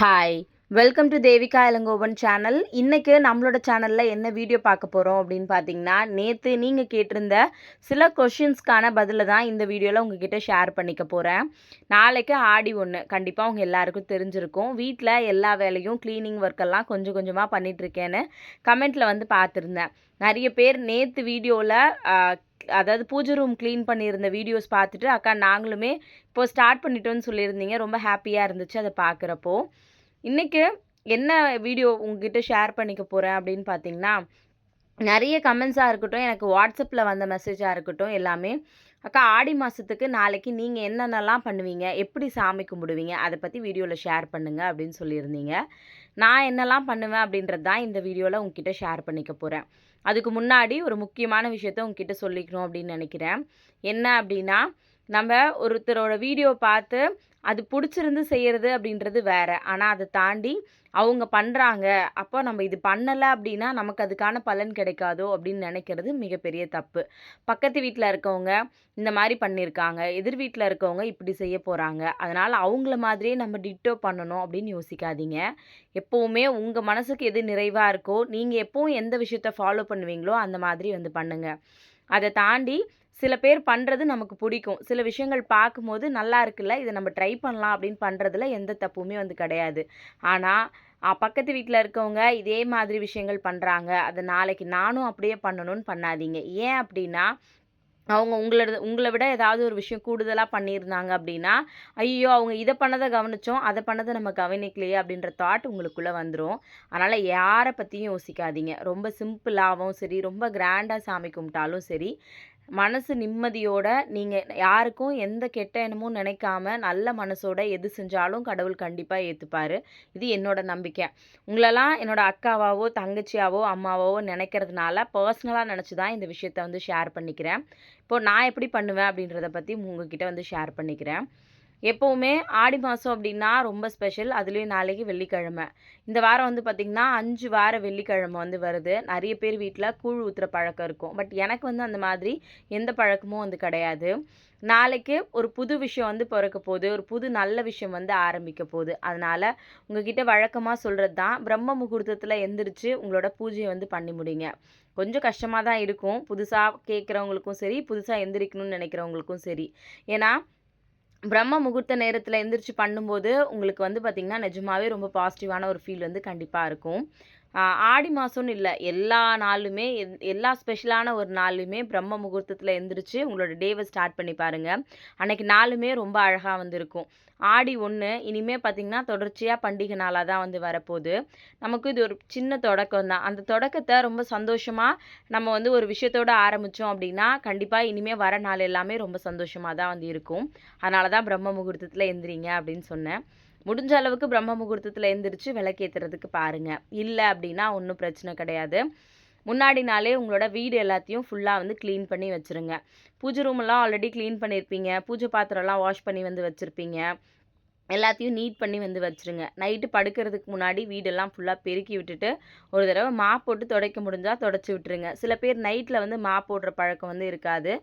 Hi welcome to Devika Ilangovan channel. இன்றைக்கி நம்மளோட சேனலில் என்ன வீடியோ பார்க்க போகிறோம் அப்படின்னு பார்த்தீங்கன்னா, நேற்று நீங்கள் கேட்டிருந்த சில கொஷின்ஸ்க்கான பதிலை தான் இந்த வீடியோவில் உங்ககிட்ட ஷேர் பண்ணிக்க போகிறேன். நாளைக்கு ஆடி 1 கண்டிப்பாக உங்கள் எல்லாருக்கும் தெரிஞ்சிருக்கும். வீட்டில் எல்லா வேலையும் க்ளீனிங் ஒர்க்கெல்லாம் கொஞ்சம் கொஞ்சமாக பண்ணிகிட்ருக்கேன்னு கமெண்ட்டில் வந்து பார்த்துருந்தேன். நிறைய பேர் நேற்று வீடியோவில் அதாவது பூஜை ரூம் க்ளீன் பண்ணியிருந்த வீடியோஸ் பார்த்துட்டு அக்கா நாங்களுமே இப்போது ஸ்டார்ட் பண்ணிட்டோன்னு சொல்லியிருந்தீங்க. ரொம்ப ஹாப்பியாக இருந்துச்சு அதை பார்க்குறப்போ. இன்றைக்கி என்ன வீடியோ உங்ககிட்ட ஷேர் பண்ணிக்க போகிறேன் அப்படின்னு பார்த்தீங்கன்னா, நிறைய கமெண்ட்ஸாக இருக்கட்டும், எனக்கு வாட்ஸ்அப்பில் வந்த மெசேஜாக இருக்கட்டும், எல்லாமே அக்கா ஆடி மாதத்துக்கு நாளைக்கு நீங்கள் என்னென்னலாம் பண்ணுவீங்க, எப்படி சாமி கும்பிடுவீங்க, அதை பற்றி வீடியோவில் ஷேர் பண்ணுங்கள் அப்படின்னு சொல்லியிருந்தீங்க. நான் என்னெல்லாம் பண்ணுவேன் அப்படின்றது தான் இந்த வீடியோவில் உங்ககிட்ட ஷேர் பண்ணிக்க போகிறேன். அதுக்கு முன்னாடி ஒரு முக்கியமான விஷயத்த உங்ககிட்ட சொல்லிக்கணும் அப்படின்னு நினைக்கிறேன். என்ன அப்படின்னா, நம்ம ஒருத்தரோட வீடியோ பார்த்து அது பிடிச்சிருந்து செய்கிறது அப்படின்றது வேறு. ஆனால் அதை தாண்டி அவங்க பண்ணுறாங்க, அப்போ நம்ம இது பண்ணலை அப்படின்னா நமக்கு அதுக்கான பலன் கிடைக்காதோ அப்படின்னு நினைக்கிறது மிகப்பெரிய தப்பு. பக்கத்து வீட்டில் இருக்கவங்க இந்த மாதிரி பண்ணியிருக்காங்க, எதிர் வீட்டில் இருக்கவங்க இப்படி செய்ய போகிறாங்க, அதனால் அவங்கள மாதிரியே நம்ம டிட்டோ பண்ணணும் அப்படின்னு யோசிக்காதீங்க. எப்போவுமே உங்கள் மனசுக்கு எது நிறைவாக இருக்கோ, நீங்கள் எப்போவும் எந்த விஷயத்த ஃபாலோ பண்ணுவீங்களோ அந்த மாதிரி வந்து பண்ணுங்கள். அதை தாண்டி சில பேர் பண்ணுறது நமக்கு பிடிக்கும். சில விஷயங்கள் பார்க்கும்போது நல்லா இருக்குல்ல, இதை நம்ம ட்ரை பண்ணலாம் அப்படின்னு பண்ணுறதுல எந்த தப்புமே வந்து கிடையாது. ஆனால் பக்கத்து வீட்டில் இருக்கவங்க இதே மாதிரி விஷயங்கள் பண்ணுறாங்க, அதை நாளைக்கு நானும் அப்படியே பண்ணணும்னு பண்ணாதீங்க. ஏன் அப்படின்னா, அவங்க உங்களை விட ஏதாவது ஒரு விஷயம் கூடுதலாக பண்ணியிருந்தாங்க அப்படின்னா, ஐயோ அவங்க இதை பண்ணதை கவனித்தோம், அதை பண்ணதை நம்ம கவனிக்கலையே அப்படின்ற தாட் உங்களுக்குள்ளே வந்துடும். அதனால் யாரை பற்றியும் யோசிக்காதீங்க. ரொம்ப சிம்பிளாகவும் சரி, ரொம்ப கிராண்டாக சாமி கும்பிட்டாலும் சரி, மனசு நிம்மதியோட நீங்கள் யாருக்கும் எந்த கெட்ட எண்ணமும் நினைக்காம நல்ல மனசோட எது செஞ்சாலும் கடவுள் கண்டிப்பாக ஏற்றுப்பார். இது என்னோட நம்பிக்கை. உங்களெல்லாம் என்னோட அக்காவாவோ தங்கச்சியாவோ அம்மாவாவோ நினைக்கிறதுனால பர்சனலாக நினச்சி தான் இந்த விஷயத்த வந்து ஷேர் பண்ணிக்கிறேன். இப்போது நான் எப்படி பண்ணுவேன் அப்படின்றத பற்றி உங்ககிட்ட வந்து ஷேர் பண்ணிக்கிறேன். எப்போவுமே ஆடி மாதம் அப்படின்னா ரொம்ப ஸ்பெஷல். அதுலேயும் நாளைக்கு வெள்ளிக்கிழமை. இந்த வாரம் வந்து பார்த்திங்கன்னா 5 வார வெள்ளிக்கிழமை வந்து வருது. நிறைய பேர் வீட்டில் கூழ் ஊற்றுற பழக்கம் இருக்கும். பட் எனக்கு வந்து அந்த மாதிரி எந்த பழக்கமும் வந்து கிடையாது. நாளைக்கு ஒரு புது விஷயம் வந்து பிறக்க போகுது, ஒரு புது நல்ல விஷயம் வந்து ஆரம்பிக்க போகுது. அதனால் உங்ககிட்ட வழக்கமாக சொல்கிறது தான், பிரம்ம முகூர்த்தத்தில் எந்திரிச்சு உங்களோட பூஜையை வந்து பண்ணி முடிங்க. கொஞ்சம் கஷ்டமாக தான் இருக்கும், புதுசாக கேட்குறவங்களுக்கும் சரி, புதுசாக எந்திரிக்கணும்னு நினைக்கிறவங்களுக்கும் சரி. ஏன்னா பிரம்ம முகூர்த்த நேரத்தில் எந்திரிச்சு பண்ணும்போது உங்களுக்கு வந்து பார்த்திங்கன்னா நிஜமாவே ரொம்ப பாசிட்டிவான ஒரு ஃபீல் வந்து கண்டிப்பாக இருக்கும். ஆடி மாதம்னு இல்லை, எல்லா நாளுமே எல்லா ஸ்பெஷலான ஒரு நாளுமே பிரம்ம முகூர்த்தத்தில் எந்திரிச்சு உங்களோட டேவை ஸ்டார்ட் பண்ணி பாருங்கள். அன்றைக்கி நாளுமே ரொம்ப அழகாக வந்து இருக்கும். ஆடி 1 இனிமேல் பார்த்திங்கன்னா தொடர்ச்சியாக பண்டிகை நாளாக தான் வந்து வரப்போகுது. நமக்கு இது ஒரு சின்ன தொடக்கம் தான். அந்த தொடக்கத்தை ரொம்ப சந்தோஷமாக நம்ம வந்து ஒரு விஷயத்தோடு ஆரம்பித்தோம் அப்படின்னா கண்டிப்பாக இனிமேல் வர நாள் எல்லாமே ரொம்ப சந்தோஷமாக தான் வந்து இருக்கும். அதனால தான் பிரம்ம முகூர்த்தத்தில் எந்திரிங்க அப்படின்னு சொன்னேன். முடிஞ்ச அளவுக்கு பிரம்ம முகூர்த்தத்தில் எந்திரிச்சு விளக்கேற்றுறதுக்கு பாருங்கள். இல்லை அப்படின்னா ஒன்றும் பிரச்சனை கிடையாது. முன்னாடி நாளே உங்களோட வீடு எல்லாத்தையும் ஃபுல்லாக வந்து க்ளீன் பண்ணி வச்சுருங்க. பூஜை ரூமெல்லாம் ஆல்ரெடி க்ளீன் பண்ணியிருப்பீங்க, பூஜை பாத்திரம்லாம் வாஷ் பண்ணி வந்து வச்சுருப்பீங்க. எல்லாத்தையும் நீட் பண்ணி வந்து வச்சுருங்க. நைட்டு படுக்கிறதுக்கு முன்னாடி வீடெல்லாம் ஃபுல்லாக பெருக்கி விட்டுட்டு ஒரு தடவை மாப் போட்டு துடைக்க முடிஞ்சால் துடைச்சி விட்டுருங்க. சில பேர் நைட்டில் வந்து மாப் போடுற பழக்கம் வந்து இருக்காது.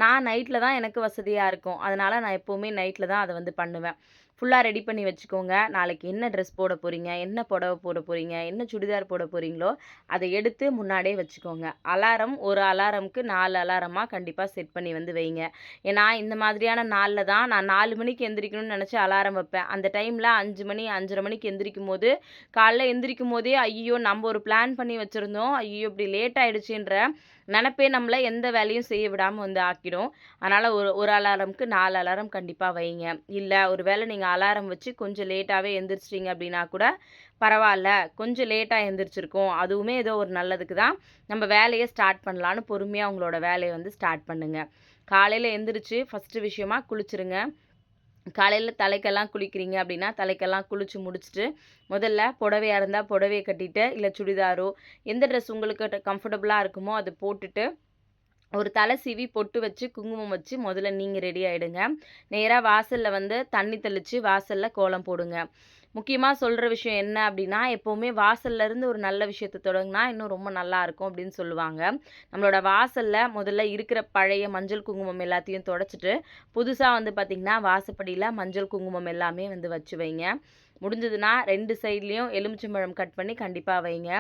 நான் நைட்டில் தான் எனக்கு வசதியாக இருக்கும். அதனால் நான் எப்போவுமே நைட்டில் தான் அதை வந்து பண்ணுவேன். ஃபுல்லாக ரெடி பண்ணி வச்சுக்கோங்க. நாளைக்கு என்ன ட்ரெஸ் போட போகிறீங்க, என்ன புடவை போட போகிறீங்க, என்ன சுடிதார் போட போகிறீங்களோ அதை எடுத்து முன்னாடியே வச்சுக்கோங்க. அலாரம் ஒரு அலாரமுக்கு 4 அலாரமாக கண்டிப்பாக செட் பண்ணி வந்து வைங்க. ஏன்னா இந்த மாதிரியான நாளில் தான் நான் 4 மணிக்கு எந்திரிக்கணும்னு நினச்சி அலாரம் வைப்பேன். அந்த டைமில் 5 மணி 5:30 மணிக்கு எந்திரிக்கும் போது காலைல எந்திரிக்கும் போதே ஐயோ நம்ம ஒரு பிளான் பண்ணி வச்சுருந்தோம், ஐயோ இப்படி லேட் ஆகிடுச்சின்ற நினப்பே நம்மளை எந்த வேலையும் செய்ய விடாமல் வந்து ஆக்கிடும். அதனால் ஒரு அலாரமுக்கு 4 அலாரம் கண்டிப்பாக வைங்க. இல்லை ஒரு வேளை நீங்கள் அலாரம் வச்சு கொஞ்சம் லேட்டாகவே எந்திரிச்சிட்டிங்க அப்படின்னா கூட பரவாயில்ல, கொஞ்சம் லேட்டாக எந்திரிச்சிருக்கோம், அதுவுமே ஏதோ ஒரு நல்லதுக்கு தான், நம்ம வேலையை ஸ்டார்ட் பண்ணலான்னு பொறுமையாக உங்களோட வேலையை வந்து ஸ்டார்ட் பண்ணுங்கள். காலையில் எந்திரிச்சு ஃபஸ்ட்டு விஷயமா குளிச்சுருங்க. காலையில் தலைக்கெல்லாம் குளிக்கிறீங்க அப்படின்னா தலைக்கெல்லாம் குளித்து முடிச்சுட்டு முதல்ல புடவையாக இருந்தால் புடவையை கட்டிட்டு, இல்லை சுடிதாரோ எந்த ட்ரெஸ் உங்களுக்கு கம்ஃபர்டபுளாக இருக்குமோ அதை போட்டுட்டு ஒரு தலை சீவி பொட்டு வச்சு குங்குமம் வச்சு முதல்ல நீங்கள் ரெடி ஆகிடுங்க. நேராக வாசலில் வந்து தண்ணி தெளித்து வாசலில் கோலம் போடுங்க. முக்கியமா சொல்ற விஷயம் என்ன அப்டின்னா, எப்பவுமே வாசல்ல இருந்து ஒரு நல்ல விஷயத்த தொடங்குனா, இன்னும் ரொம்ப நல்லாருக்கும் அப்டின்னு சொல்லுவாங்க. நம்மளோட வாசல்ல முதல்ல இருக்கிற பழைய மஞ்சள், குங்குமம் எல்லாத்தையும் தொடச்சுட்டு, புதுசா வந்து பார்த்தீங்கன்னா, வாசப்படியில மஞ்சள், குங்குமம் எல்லாமே வந்து வச்சு வைங்க. முடிஞ்சதுன்னா 2 சைட்லயும் எலுமிச்சம்பழம் கட் பண்ணி கண்டிப்பா வைங்க.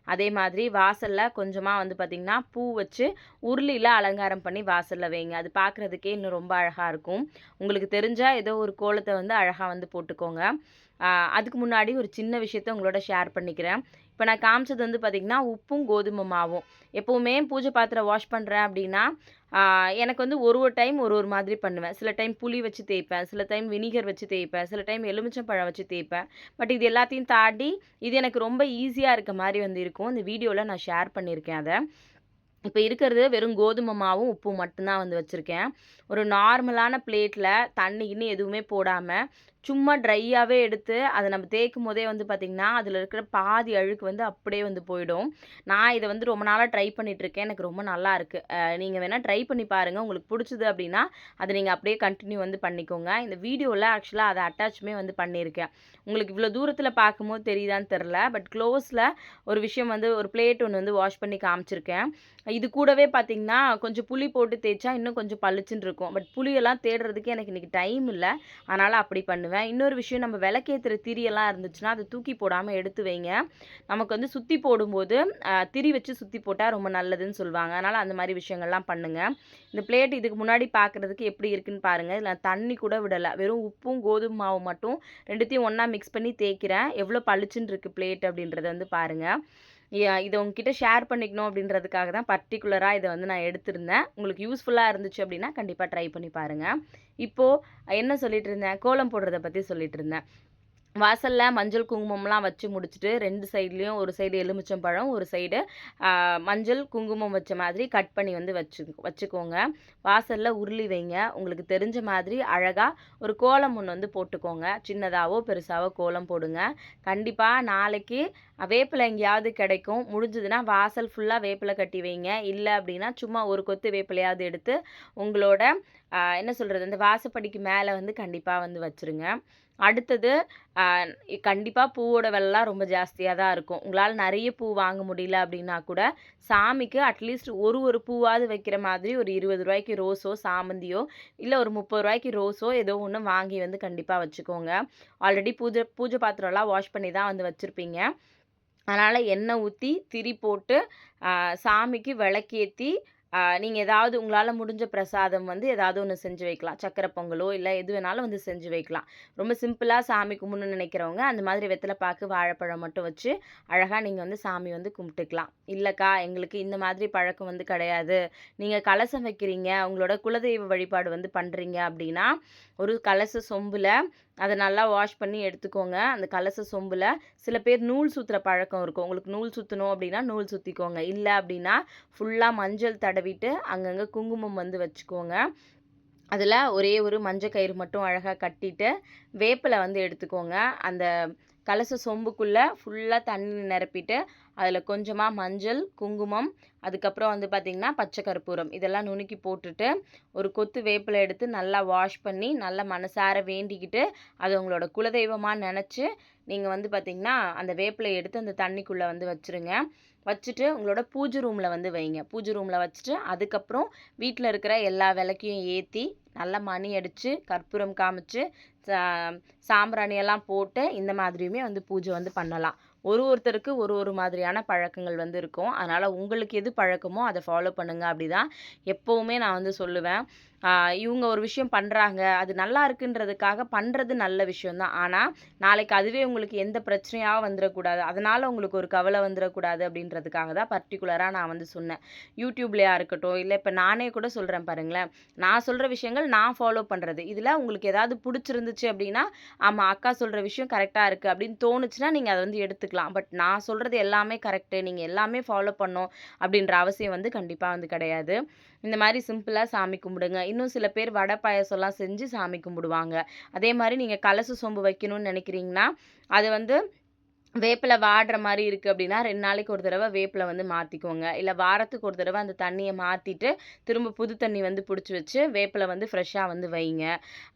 அதே மாதிரி வாசல்ல கொஞ்சமா வந்து பார்த்தீங்கன்னா, பூ வச்சு உருளியில அலங்காரம் பண்ணி வாசல்ல வைங்க. அது பார்க்குறதுக்கே இன்னும் ரொம்ப அழகா இருக்கும். உங்களுக்கு தெரிஞ்சா ஏதோ ஒரு கோலத்த வந்து அழகா வந்து போட்டுக்கோங்க. ஆ அதுக்கு முன்னாடி ஒரு சின்ன விஷயத்த உங்களோட ஷேர் பண்ணிக்கிறேன். இப்ப நான் காமிச்சது வந்து பார்த்தீங்கன்னா, உப்பும், கோதுமை மாவும். எப்பவுமே பூஜை பாத்திரம் வாஷ் பண்றேன் அப்டின்னா, ஆ எனக்கு வந்து ஒரு ஒரு டைம் ஒரு ஒரு மாதிரி பண்ணுவேன். சில டைம் புளி வச்சு தேய்ப்பேன், சில டைம் வினிகர் வச்சு தேய்ப்பேன், சில டைம் எலுமிச்சம்பழம் வச்சு தேய்ப்பேன். பட் இது எல்லாத்தையும் தாண்டி, இது எனக்கு ரொம்ப ஈஸியா இருக்க மாரி வந்து இருக்கும். இந்த வீடியோல நான் ஷேர் பண்ணியிருக்கேன் அத. இப்ப இருக்கிறது வெறும் கோதுமை மாவும், உப்பும் மட்டும் தான் வந்து வச்சிருக்கேன். ஒரு நார்மலான பிளேட்ல தண்ணி கிண்ணி எதுவுமே போடாம, சும்மா ட்ரையாவே எடுத்து அத நம்ம தேய்க்கும்போதே வந்து பார்த்தீங்கன்னா, அதில இருக்கிற பாதி அழுக்கு வந்து அப்படியே வந்து போயிடும். நான் இத வந்து ரொம்ப நாளா ட்ரை பண்ணிட்டு இருக்கேன். எனக்கு ரொம்ப நல்லா இருக்கு. நீங்க வேணா ட்ரை பண்ணி பாருங்க. உங்களுக்கு புடிச்சது அப்படின்னா, அத நீங்க அப்படியே கன்டின்யூ வந்து பண்ணிக்கோங்க. இந்த வீடியோல ஆக்சுவலா அத அட்டாச்சுமே வந்து பண்ணியிருக்கேன். உங்களுக்கு இவ்வளோ தூரத்தில பார்க்கும்போது தெரியுதான்னு தெரியல. பட் க்ளோஸ்ல ஒரு விஷயம் வந்து ஒரு பிளேட் ஒண்ணு வந்து வாஷ் பண்ணி காமிச்சிருக்கேன். இது கூடவே பார்த்தீங்கன்னா, கொஞ்சம் புளி போட்டு தேய்ச்சா இன்னும் கொஞ்சம் பளிச்சுன்னு இருக்கும். பட் புளியெல்லாம் தேடுறதுக்கு எனக்கு இன்னைக்கு டைம் இல்ல. அதனால அப்படி பண்ணுவேன். இன்னொரு விஷயம் நம்ம விளக்கேத்துற திரியெல்லாம் இருந்துச்சுன்னா, அத தூக்கி போடாம எடுத்து வைங்க. நமக்கு வந்து சுத்தி போடும்போது, திரி வச்சு சுத்தி போட்டா ரொம்ப நல்லதுன்னு சொல்லுவாங்க. அதனால அந்த மாரி விஷயங்கள்லாம் பண்ணுங்க. இந்த பிளேட் இதுக்கு முன்னாடி பார்க்குறதுக்கு எப்படி இருக்குன்னு பாருங்க. இதுல நான் தண்ணி கூட விடல. வெறும் உப்பும், கோதுமை மாவு மட்டும் 2த்தையும் ஒண்ணா மிக்ஸ் பண்ணி தேய்க்கிறேன். எவ்வளோ பளிச்சுன்னு இருக்கு பிளேட் அப்படின்றத வந்து பாருங்க. இத உங்ககிட்ட ஷேர் பண்ணிக்கணும் அப்படின்றதுக்காக தான் பர்ட்டிகுலரா இத வந்து நான் எடுத்திருந்தேன். உங்களுக்கு யூஸ்ஃபுல்லா இருந்துச்சு அப்படின்னா, கண்டிப்பா ட்ரை பண்ணி பாருங்க. இப்போ என்ன சொல்லிட்டு இருந்தேன்? கோலம் போடுறத பத்தி சொல்லிட்டு இருந்தேன். வாசல்ல மஞ்சள், குங்குமம்லாம் வச்சு முடிச்சுட்டு 2 சைட்லயும் ஒரு சைடு எலுமிச்சம்பழம், ஒரு சைடு மஞ்சள், குங்குமம் வச்ச மாதிரி கட் பண்ணி வந்து வச்சுக்கோங்க. வாசல்ல உருளி வைங்க. உங்களுக்கு தெரிஞ்ச மாதிரி அழகா ஒரு கோலம் ஒண்ணு வந்து போட்டுக்கோங்க. சின்னதாவோ, பெருசாவோ கோலம் போடுங்க. கண்டிப்பா நாளைக்கு வேப்பிலை எங்கேயாவது கிடைக்கும். முடிஞ்சதுன்னா வாசல் ஃபுல்லா வேப்பிலை கட்டி வைங்க. இல்ல அப்படின்னா, சும்மா ஒரு கொத்து வேப்பிலையாவது எடுத்து உங்களோட என்ன சொல்றது? அந்த வாசப்படிக்கு மேல வந்து கண்டிப்பா வந்து வச்சுருங்க. அடுத்தது அ கண்டிப்பா பூவோட விலைலாம் ரொம்ப ஜாஸ்தியா தான் இருக்கும். உங்களால நெறைய பூ வாங்க முடியல அப்டின்னா கூட, சாமிக்கு அட்லீஸ்ட் ஒரு ஒரு பூவாவது வைக்கிற மாதிரி ஒரு ரூ. 20 ரோஸோ, சாமந்தியோ, இல்ல ஒரு ரூ. 30 ரோஸோ ஏதோ ஒண்ணு வாங்கி வந்து கண்டிப்பா வச்சுக்கோங்க. ஆல்ரெடி பூஜை பாத்திரம்லாம் வாஷ் பண்ணி தான் வந்து வச்சிருப்பீங்க. அதனால எண்ணெய் ஊத்தி, திரி போட்டு, சாமிக்கு விளக்கேத்தி, நீங்க ஏதாவது உங்களால முடிஞ்ச பிரசாதம் வந்து ஏதாவது ஒண்ணு செஞ்சு வைக்கலாம். சர்க்கரை பொங்கலோ, இல்ல எது வேணாலும் வந்து செஞ்சு வைக்கலாம். ரொம்ப சிம்பிளா சாமி கும்பிடணும்னு நினைக்கிறவங்க, அந்த மாதிரி வெத்தல பாக்கு, வாழைப்பழம் மட்டும் வச்சு, அழகா நீங்க வந்து சாமி வந்து கும்பிட்டுக்கலாம். இல்லக்கா, எங்களுக்கு இந்த மாதிரி பழக்கம் வந்து கிடையாது. நீங்க கலசம் வைக்கிறீங்க, உங்களோட குலதெய்வ வழிபாடு வந்து பண்றீங்க அப்படின்னா, ஒரு கலச சொம்புல அத நல்லா வாஷ் பண்ணி எடுத்துக்கோங்க. அந்த கலச சொம்புல சில பேர் நூல் சுத்துற பழக்கம் இருக்கும். உங்களுக்கு நூல் சுத்தணும் அப்படின்னா, நூல் சுத்திக்கோங்க. இல்ல அப்படின்னா, ஃபுல்லா மஞ்சள் தடவிட்டு, அங்கங்க குங்குமம் வந்து வச்சுக்கோங்க. அதில ஒரே ஒரு மஞ்ச கயிறு மட்டும் அழகா கட்டிட்டு, வேப்பில வந்து எடுத்துக்கோங்க. அந்த கலச சொம்புக்குள்ள ஃபுல்லா தண்ணி நிரப்பிட்டு, அதில கொஞ்சமா மஞ்சள், குங்குமம், அதுக்கப்புறம் வந்து பார்த்தீங்கன்னா, பச்சை கற்பூரம் இதெல்லாம் நுணுக்கி போட்டுட்டு, ஒரு கொத்து வேப்பில எடுத்து நல்லா வாஷ் பண்ணி, நல்லா மனசார வேண்டிக்கிட்டு, அத உங்களோட குலதெய்வமா நெனச்சு, நீங்க வந்து பார்த்தீங்கன்னா, அந்த வேப்பிலைய எடுத்து அந்த தண்ணிக்குள்ள வந்து வச்சுருங்க. வச்சுட்டு உங்களோட பூஜை ரூம்ல வந்து வைங்க. பூஜை ரூம்ல வச்சுட்டு, அதுக்கப்புறம் வீட்ல இருக்கிற எல்லா விளக்கையும் ஏத்தி, நல்லா மணி அடிச்சு, கற்பூரம் காமிச்சு, சா சாம்பிராணி எல்லாம் போட்டு, இந்த மாதிரியுமே வந்து பூஜை வந்து பண்ணலாம். ஒருத்தருக்கு ஒரு ஒரு மாதிரியான பழக்கங்கள் வந்து இருக்கும். அதனால உங்களுக்கு எது பழக்கமோ அத ஃபாலோ பண்ணுங்க அப்படிதான் எப்பவுமே நான் வந்து சொல்லுவேன். இவங்க ஒரு விஷயம் பண்றாங்க, அது நல்லா இருக்குன்றதுக்காக பண்றது நல்ல விஷயம் தான். ஆனா, நாளைக்கு அதுவே உங்களுக்கு எந்த பிரச்சனையா வந்துறக்கூடாது. அதனால உங்களுக்கு ஒரு கவலை வந்துறக்கூடாது அப்படின்றதுக்காக தான் பர்ட்டிகுலரா நான் வந்து சொன்னேன். YouTubeலயா இருக்கட்டும், இல்ல இப்ப நானே கூட சொல்றேன் பாருங்களேன். நான் சொல்ற விஷயங்கள் நான் ஃபாலோ பண்றது. இதுல உங்களுக்கு ஏதாவது புடிச்சிருந்துச்சு அப்படின்னா, ஆமா அக்கா சொல்ற விஷயம் கரெக்ட்டா இருக்கு அப்படின்னு தோணுச்சுன்னா, நீங்க அத வந்து எடுத்துக்கலாம். பட் நான் சொல்றது எல்லாமே கரெக்ட்டு. நீங்க எல்லாமே ஃபாலோ பண்ணணும் அப்படின்ற அவசியம் வந்து கண்டிப்பா வந்து கிடையாது. இந்த மாரி சிம்பிளா சாமி கும்பிடுங்க. இன்னும் சில பேர் வடை, பாயாசம்லாம் செஞ்சு சாமி கும்பிடுவாங்க. அதே மாரி நீங்க கலச சொம்பு வைக்கணும்னு நெனைக்கிறீங்கன்னா, அது வந்து வேப்பில வாடுற மாரி இருக்கு அப்படின்னா, 2 நாளைக்கு ஒரு தடவ வேப்பில வந்து மாத்திக்கோங்க. இல்ல வாரத்துக்கு ஒரு தடவ அந்த தண்ணிய மாத்திட்டு, திரும்ப புது தண்ணி வந்து புடிச்சு வச்சு, வேப்பில வந்து ஃப்ரெஷ்ஷா வந்து வைங்க.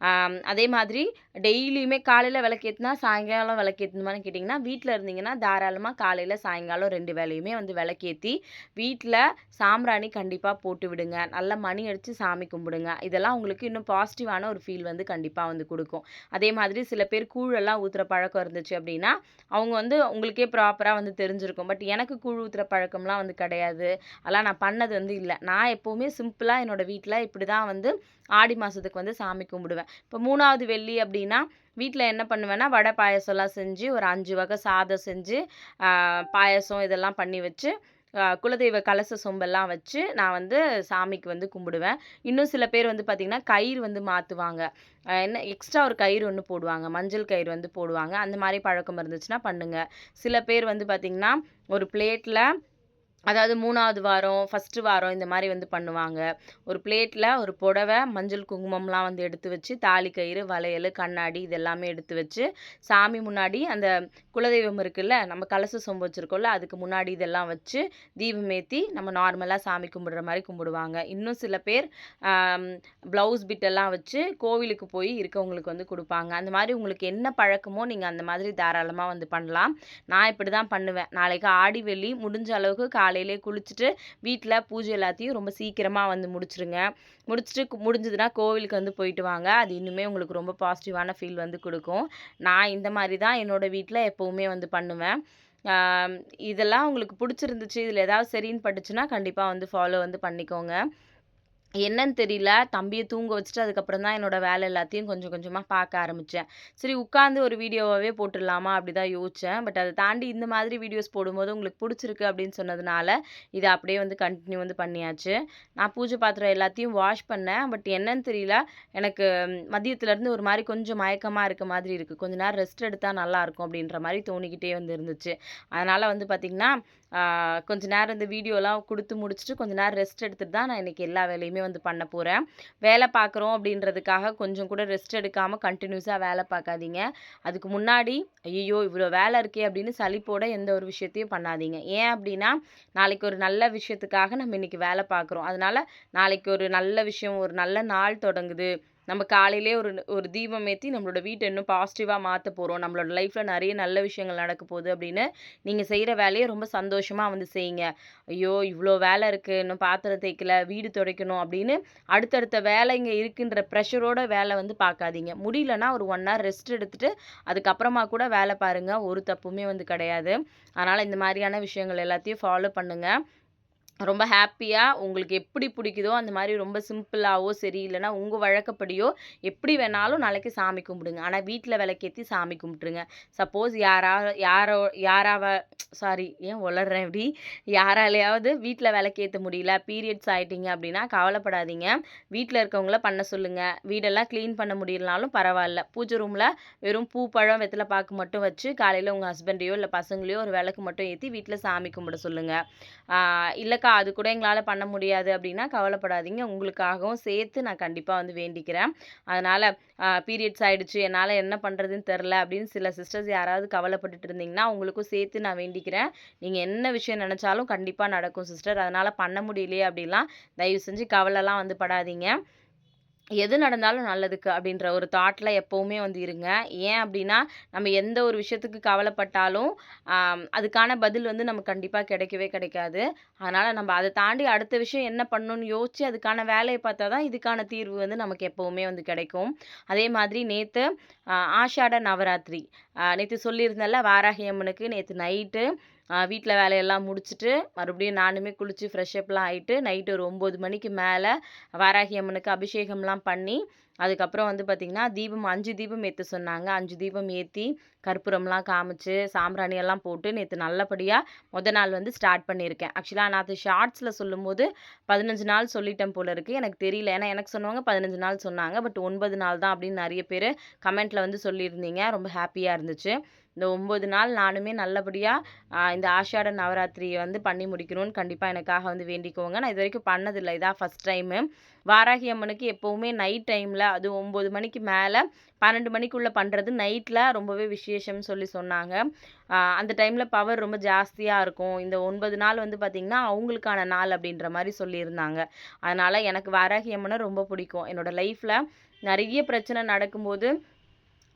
அதே மாதிரி டெய்லியுமே காலையில விளக்கேத்துனா, சாயங்காலம் விளக்கேத்தணுமான்னு கேட்டிங்கன்னா, வீட்ல இருந்தீங்கன்னா தாராளமா காலையில, சாயங்காலம் 2 வேளையுமே வந்து விளக்கேத்தி, வீட்ல சாம்பிராணி கண்டிப்பா போட்டு விடுங்க. நல்லா மணி அடிச்சு சாமி கும்பிடுங்க. இதெல்லாம் உங்களுக்கு இன்னும் பாசிட்டிவான ஒரு ஃபீல் வந்து கண்டிப்பா வந்து குடுக்கும். அதே மாதிரி சில பேர் கூழெல்லாம் ஊத்துற பழக்கம் இருந்துச்சு அப்படின்னா, அவங்க வந்து உங்களுக்கே ப்ராப்பரா வந்து தெரிஞ்சிருக்கும். பட் எனக்கு கூழ் ஊத்துற பழக்கம்லாம் வந்து கிடையாது. அதெல்லாம் நான் பண்ணது வந்து இல்ல. நான் எப்பவுமே சிம்பிளா என்னோட வீட்ல இப்படிதான் வந்து ஆடி மாசத்துக்கு வந்து சாமி கும்பிடுவேன். இப்போ 3வது வெள்ளி அப்படின்னா, வீட்ல என்ன பண்ணுவேன்னா, வடை, பாயாசம்லாம் செஞ்சு, ஒரு 5 வகை சாதம் செஞ்சு, பாயாசம் இதெல்லாம் பண்ணி வச்சு, குலதெய்வ கலச சொம்பெல்லாம் வச்சு, நான் வந்து சாமிக்கு வந்து கும்பிடுவேன். இன்னும் சில பேர் வந்து பார்த்தீங்கன்னா, கயிறு வந்து மாத்துவாங்க. என்ன எக்ஸ்ட்ரா ஒரு கயிறு ஒண்ணு போடுவாங்க. மஞ்சள் கயிறு வந்து போடுவாங்க. அந்த மாரி பழக்கம் இருந்துச்சுன்னா பண்ணுங்க. சில பேர் வந்து பார்த்தீங்கன்னா, ஒரு பிளேட்ல அதாவது 3வது வாரம், 1 வாரம் இந்த மாரி வந்து பண்ணுவாங்க. ஒரு பிளேட்ல ஒரு புடவ, மஞ்சள், குங்குமம்லாம் வந்து எடுத்து வச்சு, தாலி கயிறு, வளையலு, கண்ணாடி இது எல்லாமே எடுத்து வச்சு, சாமி முன்னாடி அந்த குலதெய்வம் இருக்குல்ல, நம்ம கலச சொம்பு வச்சிருக்கோம்ல, அதுக்கு முன்னாடி இதெல்லாம் வச்சு, தீபம் ஏத்தி நம்ம நார்மலா சாமி கும்பிடுற மாரி கும்பிடுவாங்க. இன்னும் சில பேர் ஆம் ப்ளவுஸ் பிட் எல்லாம் வச்சு, கோவிலுக்கு போய் இருக்கவங்களுக்கு வந்து குடுப்பாங்க. அந்த மாரி உங்களுக்கு என்ன பழக்கமோ, நீங்க அந்த மாதிரி தாராளமா வந்து பண்ணலாம். நான் இப்படி தான் பண்ணுவேன். நாளைக்கு ஆடி வெள்ளி முடிஞ்ச அளவுக்கு காலையிலேயே குளிச்சுட்டு, வீட்ல பூஜை எல்லாத்தையும் ரொம்ப சீக்கிரமா வந்து முடிச்சுருங்க. முடிச்சுட்டு முடிஞ்சதுன்னா கோவிலுக்கு வந்து போயிட்டு வாங்க. அது இன்னுமே உங்களுக்கு ரொம்ப பாசிட்டிவான ஃபீல் வந்து குடுக்கும். நான் இந்த மாரி தான் என்னோட வீட்ல எப்பவுமே வந்து பண்ணுவேன். ஆ இதெல்லாம் உங்களுக்கு புடிச்சிருந்துச்சு, இதுல ஏதாவது சரின்னு பட்டுச்சுன்னா, கண்டிப்பா வந்து ஃபாலோ வந்து பண்ணிக்கோங்க. என்னன்னு தெரியல. தம்பிய தூங்க வச்சுட்டு, அதுக்கப்புறம் தான் என்னோட வேலை எல்லாத்தையும் கொஞ்சம் கொஞ்சமா பார்க்க ஆரம்பிச்சேன். சரி உட்காந்து ஒரு வீடியோவாவே போட்டுடலாமா அப்படிதான் யோசிச்சேன். பட் அத தாண்டி இந்த மாதிரி வீடியோஸ் போடும்போது உங்களுக்கு புடிச்சிருக்கு அப்படின்னு சொன்னதுனால, இத அப்படியே வந்து கன்டின்யூ வந்து பண்ணியாச்சு. நான் பூஜை பாத்திரம் எல்லாத்தையும் வாஷ் பண்ணேன். பட் என்னன்னு தெரியல, எனக்கு மதியத்துலருந்து ஒரு மாரி கொஞ்சம் மயக்கமா இருக்க மாதிரி இருக்கு. கொஞ்ச நேரம் ரெஸ்ட் எடுத்தா நல்லாயிருக்கும் அப்படின்ற மாரி தோணிக்கிட்டே வந்து இருந்துச்சு. அதனால வந்து பார்த்தீங்கன்னா, ஆ கொஞ்ச நேரம் இந்த வீடியோலாம் குடுத்து முடிச்சுட்டு, கொஞ்ச நேரம் ரெஸ்ட் எடுத்துட்டு தான் நான் இன்னைக்கு எல்லா வேலையுமே வந்து பண்ண போறேன். வேலை பார்க்குறோம் அப்படின்றதுக்காக கொஞ்சம் கூட ரெஸ்ட் எடுக்காம கன்டினியூஸா வேலை பார்க்காதீங்க. அதுக்கு முன்னாடி, "ஐயய்யோ! இவ்வளோ வேலை இருக்கே!" அப்படின்னு சலிப்போட எந்த ஒரு விஷயத்தையும் பண்ணாதீங்க. ஏன் அப்படின்னா, நாளைக்கு ஒரு நல்ல விஷயத்துக்காக நம்ம இன்னைக்கு வேலை பார்க்குறோம். அதனால நாளைக்கு ஒரு நல்ல விஷயம், ஒரு நல்ல நாள் தொடங்குது. நம்ம காலையிலேயே ஒரு ஒரு தீபம் ஏத்தி நம்மளோட வீட்ட இன்னும் பாசிட்டிவா மாத்தப் போறோம். நம்மளோட லைஃப்ல நெறைய நல்ல விஷயங்கள் நடக்கப் போகுது அப்படின்னு நீங்க செய்ற வேலைய ரொம்ப சந்தோஷமா வந்து செய்யுங்க. ஐயோ! இவ்ளோ வேலை இருக்கு. இன்னும் பாத்திரம் தேய்க்கல, வீடு துடைக்கணும் அப்படின்னு அடுத்தடுத்த வேலைங்க இருக்குன்ற ப்ரெஷரோட வேலை வந்து பார்க்காதீங்க. முடியலன்னா ஒரு 1 ஹவர் ரெஸ்ட் எடுத்துட்டு, அதுக்கப்புறமா கூட வேலை பாருங்க. ஒரு தப்புமே வந்து கிடையாது. அதனால இந்த மாரியான விஷயங்கள் எல்லாத்தையும் ஃபாலோ பண்ணுங்க. ரொம்ப ஹாப்பியா உங்களுக்கு எப்படி பிடிக்குதோ, அந்த மாரி ரொம்ப சிம்பிளாவோ சரி, இல்லன்னா உங்க வழக்கப்படியோ எப்படி வேணாலும் நாளைக்கு சாமி கும்பிடுங்க. ஆனா வீட்ல விளக்கேத்தி சாமி கும்பிட்டுருங்க. சப்போஸ் யாரோ யாராவ சாரி ஏன் உளர்றேன் இப்படி? யாராலயாவது வீட்ல விளக்கேத்த முடியல, பீரியட்ஸ் ஆயிட்டீங்க அப்படின்னா கவலைப்படாதீங்க. வீட்ல இருக்கவங்கள பண்ண சொல்லுங்க. வீடெல்லாம் கிளீன் பண்ண முடியலனாலும் பரவால்ல. பூஜை ரூம்ல வெறும் பூ, பழம், வெத்தல பாக்கு மட்டும் வச்சு, காலையில உங்க ஹஸ்பண்டையோ, இல்ல பசங்களையோ ஒரு விளக்கு மட்டும் ஏத்தி வீட்ல சாமி கும்பிட சொல்லுங்க. இல்லக்கா அது கூட எங்களால பண்ண முடியாது அப்படின்னா கவலைப்படாதீங்க. உங்களுக்காகவும் சேர்த்து நான் கண்டிப்பா வந்து வேண்டிக்கிறேன். அதனால பீரியட்ஸ் ஆயிடுச்சு, என்னால என்ன பண்றதுன்னு தெரியல அப்படின்னு சில சிஸ்டர்ஸ் யாராவது கவலைப்பட்டுட்டு இருந்தீங்கன்னா, உங்களுக்கும் சேர்த்து நான் வேண்டிக்கிறேன். நீங்க என்ன விஷயம் நெனச்சாலும் கண்டிப்பா நடக்கும் சிஸ்டர். அதனால பண்ண முடியலையே அப்படிலாம் தயவு செஞ்சு கவலைலாம் வந்து படாதீங்க. எது நடந்தாலும் நல்லதுக்கு அப்படின்ற ஒரு தாட்ல எப்பவுமே வந்து இருங்க. ஏன் அப்படின்னா, நம்ம எந்த ஒரு விஷயத்துக்கு கவலைப்பட்டாலும், அதுக்கான பதில் வந்து நமக்கு கண்டிப்பா கிடைக்கவே கிடைக்காது. அதனால நம்ம அத தாண்டி அடுத்த விஷயம் என்ன பண்ணணும்னு யோசிச்சு, அதுக்கான வேலைய பார்த்தா தான் இதுக்கான தீர்வு வந்து நமக்கு எப்பவுமே வந்து கிடைக்கும். அதே மாதிரி நேத்து ஆஷாட நவராத்திரி. நேத்து சொல்லியிருந்தேன்ல வாராகி அம்மனுக்கு நேத்து நைட்டு வீட்ல வேலையெல்லாம் முடிச்சுட்டு, மறுபடியும் நானுமே குளிச்சு ஃப்ரெஷ் அப்லாம் ஆயிட்டு, நைட்டு ஒரு 9 மணிக்கு மேல வாராகி அம்மனுக்கு அபிஷேகம்லாம் பண்ணி, அதுக்கப்புறம் வந்து பார்த்தீங்கன்னா, தீபம் 5 தீபம் ஏத்த சொன்னாங்க. 5 தீபம் ஏத்தி, கற்பூரம்லாம் காமிச்சு, சாம்பிராணி எல்லாம் போட்டு நேத்து நல்லபடியா நாள் வந்து ஸ்டார்ட் பண்ணியிருக்கேன். ஆக்சுவலா நான் அது ஷார்ட்ஸ்ல சொல்லும்போது 15 நாள் சொல்லிட்டேன் போல இருக்கு. எனக்கு தெரியல. ஏன்னா எனக்கு சொன்னவங்க 15 நாள் சொன்னாங்க. பட் 9 நாள் தான் அப்படின்னு நெறைய பேரு கமெண்ட்ல வந்து சொல்லியிருந்தீங்க. ரொம்ப ஹேப்பியா இருந்துச்சு. இந்த 9 நாள் நானுமே நல்லபடியா இந்த ஆஷாட நவராத்திரிய வந்து பண்ணி முடிக்கணும்னு கண்டிப்பா எனக்காக வந்து வேண்டிக்கோங்க. நான் இதுவரைக்கும் பண்ணதில்ல. இதான் ஃபர்ஸ்ட் டைமு. வாராகி அம்மனுக்கு எப்பவுமே நைட் டைம்ல அது 9 மணிக்கு மேலே 12 மணிக்குள்ளே பண்ணுறது நைட்டில் ரொம்பவே விசேஷம்னு சொல்லி சொன்னாங்க. அந்த டைமில் பவர் ரொம்ப ஜாஸ்தியாக இருக்கும். இந்த 9 நாள் வந்து பார்த்திங்கன்னா அவங்களுக்கான நாள் அப்படின்ற மாதிரி சொல்லியிருந்தாங்க. அதனால் எனக்கு வாராகி அம்மனை ரொம்ப பிடிக்கும். என்னோடய லைஃப்பில் நிறைய பிரச்சனை நடக்கும்போது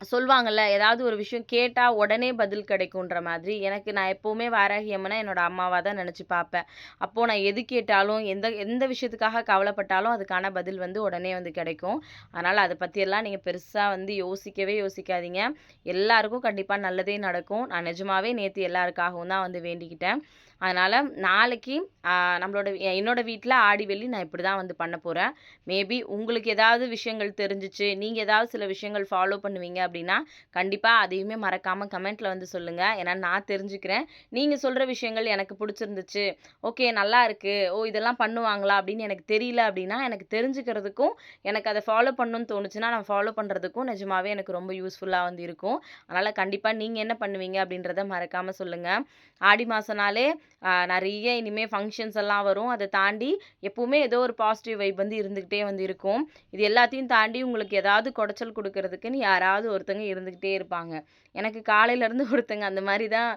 சொல்லுவாங்கல்ல, ஏதாவது ஒரு விஷயம் கேட்டா உடனே பதில் கிடைக்குன்ற மாதிரி, எனக்கு நான் எப்பவுமே வாராகி அம்மன என்னோட அம்மாவா தான் நெனச்சு பாப்பேன். அப்போ நான் எது கேட்டாலும், எந்த எந்த விஷயத்துக்காக கவலைப்பட்டாலும் அதுக்கான பதில் வந்து உடனே வந்து கிடைக்கும். அதனால அத பத்தியெல்லாம் நீங்க பெருசா வந்து யோசிக்கவே யோசிக்காதீங்க. எல்லாருக்கும் கண்டிப்பா நல்லதே நடக்கும். நான் நிஜமாவே நேத்து எல்லாருக்காகவும் தான் வந்து வேண்டிக்கிட்டேன். அதனால நாளைக்கு நம்மளோட என்னோட வீட்ல ஆடி வெள்ளி நான் இப்படி தான் வந்து பண்ண போறேன். மேபி உங்களுக்கு ஏதாவது விஷயங்கள் தெரிஞ்சுச்சு, நீங்க ஏதாவது சில விஷயங்கள் ஃபாலோ பண்ணுவீங்க அப்படின்னா, கண்டிப்பா அதையுமே மறக்காம கமெண்ட்ல வந்து சொல்லுங்க. ஏன்னா நான் தெரிஞ்சுக்கிறேன். நீங்க சொல்ற விஷயங்கள் எனக்கு புடிச்சிருந்துச்சு. ஓகே நல்லா இருக்கு. ஓ இதெல்லாம் பண்ணுவாங்களா அப்படின்னு எனக்கு தெரியல அப்படின்னா, எனக்கு தெரிஞ்சுக்கிறதுக்கும், எனக்கு அத ஃபாலோ பண்ணணும்னு தோணுச்சுன்னா, நான் ஃபாலோ பண்றதுக்கும் நிஜமாவே எனக்கு ரொம்ப யூஸ்ஃபுல்லா வந்து இருக்கும். அதனால கண்டிப்பா நீங்க என்ன பண்ணுவீங்க அப்படின்றத மறக்காம சொல்லுங்க. ஆடி மாசம்னாலே நெறைய இனிமே ஃபங்ஷன்ஸ் எல்லாம் வரும். அத தாண்டி எப்பவுமே ஏதோ ஒரு பாசிட்டிவ் வைப் வந்து இருந்துகிட்டே வந்து இருக்கும். இது எல்லாத்தையும் தாண்டி உங்களுக்கு ஏதாவது கொடைச்சல் குடுக்கறதுக்குன்னு யாராவது ஒருத்தங்க இருந்துகிட்டே இருப்பாங்க. எனக்கு காலையிலேருந்து ஒருத்தங்க அந்த மாரி தான்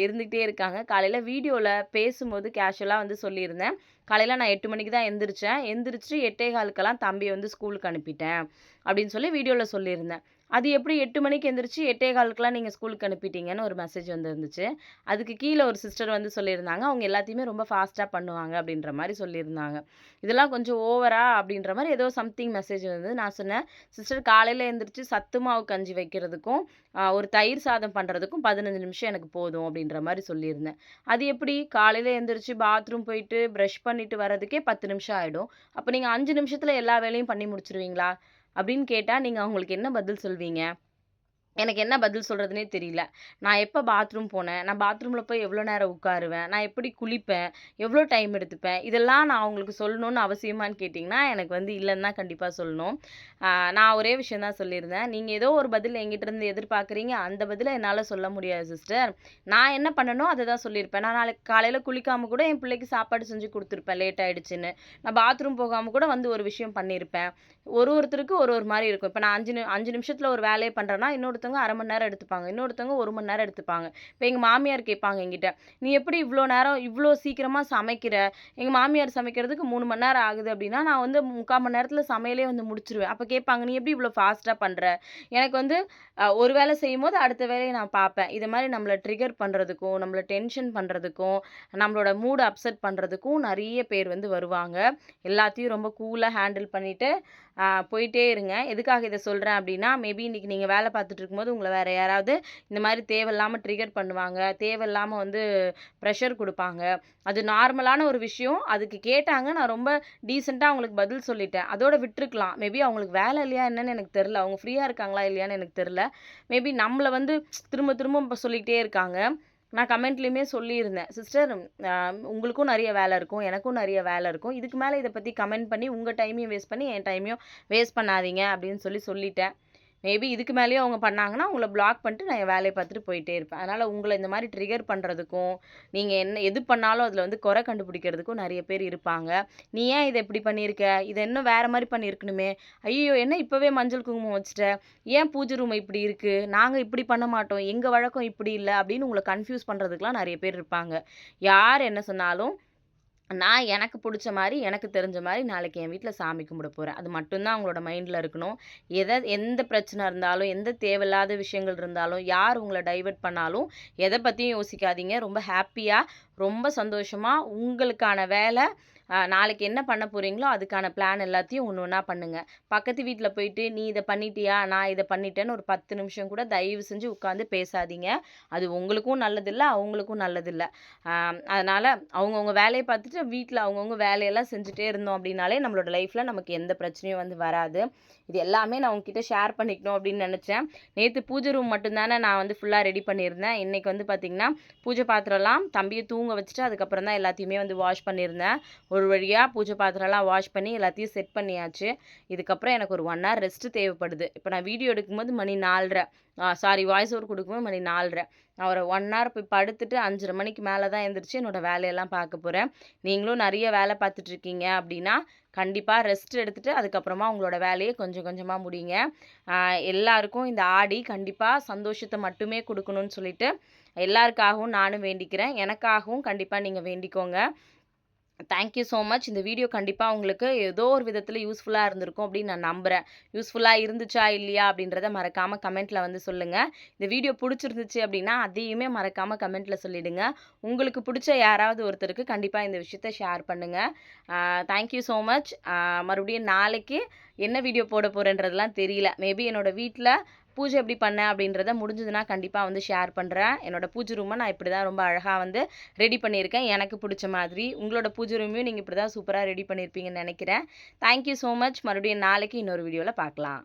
இருந்துகிட்டே இருக்காங்க. காலையில வீடியோல பேசும்போது கேஷுவலா வந்து சொல்லியிருந்தேன். காலையில நான் 8 மணிக்கு தான் எந்திரிச்சேன். எந்திரிச்சு 8:15க்கெல்லாம் தம்பிய வந்து ஸ்கூலுக்கு அனுப்பிட்டேன். அப்படின்னு சொல்லி வீடியோல சொல்லியிருந்தேன். அது எப்படி 8 மணிக்கு எந்திரிச்சு 8:15க்கெல்லாம் நீங்க ஸ்கூலுக்கு அனுப்பிட்டீங்கன்னு ஒரு மெசேஜ் வந்திருந்துச்சு. அதுக்கு கீழ ஒரு சிஸ்டர் வந்து சொல்லியிருந்தாங்க. அவங்க எல்லாத்தையுமே ரொம்ப ஃபாஸ்ட்டா பண்ணுவாங்க அப்படின்ற மாரி சொல்லியிருந்தாங்க. இதெல்லாம் கொஞ்சம் ஓவரா அப்படின்ற மாரி ஏதோ சம்திங் மெசேஜ் வந்தது. நான் சொன்னேன், சிஸ்டர் காலையில எந்திரிச்சு சத்து மாவு கஞ்சி வைக்கிறதுக்கும், ஒரு தயிர் சாதம் பண்றதுக்கும் 15 நிமிஷம் எனக்கு போதும் அப்படின்ற மாரி சொல்லியிருந்தேன். அது எப்படி காலையில எந்திரிச்சு பாத்ரூம் போயிட்டு பிரஷ் பண்ணிட்டு வரதுக்கே 10 நிமிஷம் ஆயிடும். அப்ப நீங்க 5 நிமிஷத்துல எல்லா வேலையும் பண்ணி முடிச்சுருவீங்களா? அப்படின்னு கேட்டா நீங்க அவங்களுக்கு என்ன பதில் சொல்வீங்க? எனக்கு என்ன பதில் சொல்றதுன்னே தெரியல. நான் எப்ப பாத்ரூம் போனேன்? நான் பாத்ரூம்ல போய் எவ்வளோ நேரம் உட்காருவேன்? நான் எப்படி குளிப்பேன்? எவ்வளோ டைம் எடுத்துப்பேன்? இதெல்லாம் நான் அவங்களுக்கு சொல்லணும்னு அவசியமான்னு கேட்டீங்கன்னா, எனக்கு வந்து இல்லன்னு தான் கண்டிப்பா சொல்லணும். ஆ நான் ஒரே விஷயம் தான் சொல்லியிருந்தேன். நீங்க ஏதோ ஒரு பதில் என்கிட்ட இருந்து எதிர்பார்க்குறீங்க. அந்த பதில என்னால சொல்ல முடியாது சிஸ்டர். நான் என்ன பண்ணனோ அத தான் சொல்லியிருப்பேன். நான் நாளைக்கு காலையில குளிக்காம கூட என் பிள்ளைக்கு சாப்பாடு செஞ்சு குடுத்துருப்பேன் லேட் ஆயிடுச்சுன்னு. நான் பாத்ரூம் போகாம கூட வந்து ஒரு விஷயம் பண்ணியிருப்பேன். ஒருத்தருக்கு ஒரு மாரி இருக்கும். இப்ப நான் 5 நிமிஷத்துல ஒரு வேலைய பண்றேன்னா, இன்னொருத்தவங்க 1/2 மணி நேரம் எடுத்துப்பாங்க. இன்னொருத்தவங்க 1 மணி நேரம் எடுத்துப்பாங்க. இப்ப எங்க மாமியார் கேட்பாங்க என்கிட்ட, "நீ எப்படி இவ்ளோ நேரம் இவ்ளோ சீக்கிரமா சமைக்கிற?" எங்க மாமியார் சமைக்கிறதுக்கு 3 மணி நேரம் ஆகுது அப்படின்னா, நான் வந்து 3/4 மணி நேரத்துல சமையலே வந்து முடிச்சுருவேன். அப்ப கேட்பாங்க, "நீ எப்படி இவ்ளோ ஃபாஸ்ட்டா பண்ற?" எனக்கு வந்து ஒரு வேலை செய்யும்போது அடுத்த வேலைய நான் பார்ப்பேன். இது மாரி நம்மள ட்ரிகர் பண்றதுக்கும், நம்மள டென்ஷன் பண்றதுக்கும், நம்மளோட மூட அப்செட் பண்றதுக்கும் நெறைய பேர் வந்து வருவாங்க. எல்லாத்தையும் ரொம்ப கூலா ஹேண்டில் பண்ணிட்டு போயிட்டே இருங்க. எதுக்காக இத சொல்றேன் அப்டின்னா, மேபி இன்னைக்கு நீங்க வேல பார்த்துட்டு இருக்கும்போது உங்கள வேற யாராவது இந்த மாரி தேவையில்லாம ட்ரிகர் பண்ணுவாங்க. தேவையில்லாம வந்து ப்ரெஷர் குடுப்பாங்க. அது நார்மலான ஒரு விஷயம். அதுக்கு கேட்டாங்க. நான் ரொம்ப டீசென்ட்டா அவங்களுக்கு பதில் சொல்லிட்டேன். அதோட விட்டுருக்கலாம். மேபி அவங்களுக்கு வேல இல்லையா என்னன்னு எனக்கு தெரியல. அவங்க ஃப்ரீயா இருக்காங்களா இல்லையான்னு எனக்கு தெரியல. மேபி நம்மள வந்து திரும்ப திரும்ப சொல்லிக்கிட்டே இருக்காங்க. நான் கமெண்ட்லயுமே சொல்லியிருந்தேன். சிஸ்டர் உங்களுக்கும் நெறைய வேல இருக்கும். எனக்கும் நெறைய வேல இருக்கும். இதுக்கு மேல இத பத்தி கமெண்ட் பண்ணி உங்க டைமையும் வேஸ்ட் பண்ணி, என் டைமையும் வேஸ்ட் பண்ணாதீங்க அப்படின்னு சொல்லிட்டேன். மேபி இதுக்கு மேலயும் அவங்க பண்ணாங்கன்னா, அவங்கள பிளாக் பண்ணிட்டு நான் என் வேலைய பார்த்துட்டு போயிட்டே இருப்பேன். அதனால உங்கள இந்த மாரி ட்ரிகர் பண்றதுக்கும், நீங்க எது பண்ணாலும் அதுல வந்து குறை கண்டுபிடிக்கிறதுக்கும் நெறைய பேர் இருப்பாங்க. "நீ ஏன் இத இப்படி பண்ணியிருக்க? இத இன்னும் வேற மாரி பண்ணியிருக்கணுமே! ஐய்யயோ! என்ன இப்பவே மஞ்சள் குங்குமம் வச்சுட்ட? ஏன் பூஜை ரூம் இப்படி இருக்கு? நாங்க இப்படி பண்ண மாட்டோம். எங்க வழக்கம் இப்படி இல்ல." அப்படின்னு உங்கள கன்ஃப்யூஸ் பண்றதுக்குலாம் நெறைய பேர் இருப்பாங்க. யார் என்ன சொன்னாலும் நான் எனக்கு புடிச்ச மாரி, எனக்கு தெரிஞ்ச மாரி நாளைக்கு என் வீட்ல சாமி கும்பிட போறேன். அது மட்டும் தான் அவங்களோட மைண்ட்ல இருக்கணும். எந்த பிரச்சனை இருந்தாலும், எந்த தேவையில்லாத விஷயங்கள் இருந்தாலும், யார் உங்கள டைவர்ட் பண்ணாலும், எத பத்தியும் யோசிக்காதீங்க. ரொம்ப ஹேப்பியா, ரொம்ப சந்தோஷமா உங்களுக்கான வேல நாளைக்கு என்ன பண்ண போறீங்களோ, அதுக்கான பிளான் எல்லாத்தையும் ஒண்ணு ஒண்ணா பண்ணுங்க. பக்கத்து வீட்ல போயிட்டு, "நீ இத பண்ணிட்டியா? நான் இத பண்ணிட்டேன்னு" ஒரு 10 நிமிஷம் கூட தயவு செஞ்சு உட்காந்து பேசாதீங்க. அது உங்களுக்கும் நல்லதில்ல, அவங்களுக்கும் நல்லதில்ல. அதனால அவங்கவங்க வேலைய பார்த்துட்டு வீட்ல அவங்கவங்க வேலையெல்லாம் செஞ்சுட்டே இருந்தோம் அப்படின்னாலே, நம்மளோட லைஃப்ல நமக்கு எந்த பிரச்சனையும் வந்து வராது. இது எல்லாமே நான் உங்ககிட்ட ஷேர் பண்ணிக்கணும் அப்படின்னு நெனச்சேன். நேத்து பூஜை ரூம் மட்டும் தானே நான் வந்து ஃபுல்லா ரெடி பண்ணியிருந்தேன். இன்னைக்கு வந்து பார்த்தீங்கன்னா, பூஜை பாத்திரம்லாம் தம்பிய தூங்க வச்சுட்டு, அதுக்கப்புறம் தான் எல்லாத்தையுமே வந்து வாஷ் பண்ணியிருந்தேன். ஒரு ஒரு வழியாக பூஜை பாத்திரம்லாம் வாஷ் பண்ணி எல்லாத்தையும் செட் பண்ணியாச்சு. இதுக்கப்புறம் எனக்கு ஒரு 1 ஹவர் ரெஸ்ட்டு தேவைப்படுது. இப்போ நான் வீடியோ எடுக்கும்போது மணி 4:30 சாரி வாய்ஸ் ஓவர் கொடுக்கும்போது மணி 4:30. நான் ஒரு 1 ஹவர் போய் படுத்துட்டு 5:30 மணிக்கு மேலே தான் எந்திரிச்சு என்னோடய வேலையெல்லாம் பார்க்க போகிறேன். நீங்களும் நிறைய வேலை பார்த்துட்ருக்கீங்க அப்படின்னா கண்டிப்பாக ரெஸ்ட் எடுத்துகிட்டு அதுக்கப்புறமா உங்களோட வேலையை கொஞ்சம் கொஞ்சமாக முடிங்க. எல்லாருக்கும் இந்த ஆடி கண்டிப்பாக சந்தோஷத்தை மட்டுமே கொடுக்கணும்னு சொல்லிட்டு எல்லாருக்காகவும் நானும் வேண்டிக்கிறேன். எனக்காகவும் கண்டிப்பாக நீங்கள் வேண்டிக்கோங்க. Thank you so much. இந்த வீடியோ கண்டிப்பாக உங்களுக்கு ஏதோ ஒரு விதத்தில் யூஸ்ஃபுல்லாக இருந்திருக்கும் அப்படின்னு நான் நம்புகிறேன். யூஸ்ஃபுல்லாக இருந்துச்சா இல்லையா அப்படின்றத மறக்காமல் கமெண்ட்டில் வந்து சொல்லுங்கள். இந்த வீடியோ பிடிச்சிருந்துச்சு அப்படின்னா அதையுமே மறக்காமல் கமெண்ட்டில் சொல்லிவிடுங்க. உங்களுக்கு பிடிச்ச யாராவது ஒருத்தருக்கு கண்டிப்பாக இந்த விஷயத்த ஷேர் பண்ணுங்கள். Thank you so much. மறுபடியும் நாளைக்கு என்ன வீடியோ போட போகிறேன்றதுலாம் தெரியல. மேபி என்னோடய வீட்டில் பூஜை எப்படி பண்ணேன் அப்படின்றத முடிஞ்சதுன்னா கண்டிப்பாக வந்து ஷேர் பண்ணுறேன். என்னோடய பூஜை ரூமை நான் இப்படி தான் ரொம்ப அழகாக வந்து ரெடி பண்ணியிருக்கேன். எனக்கு பிடிச்ச மாதிரி. உங்களோட பூஜை ரூமையும் நீங்கள் இப்படி தான் சூப்பராக ரெடி பண்ணியிருப்பீங்கன்னு நினைக்கிறேன். Thank you so much. மறுபடியும் நாளைக்கு இன்னொரு வீடியோவில் பார்க்கலாம்.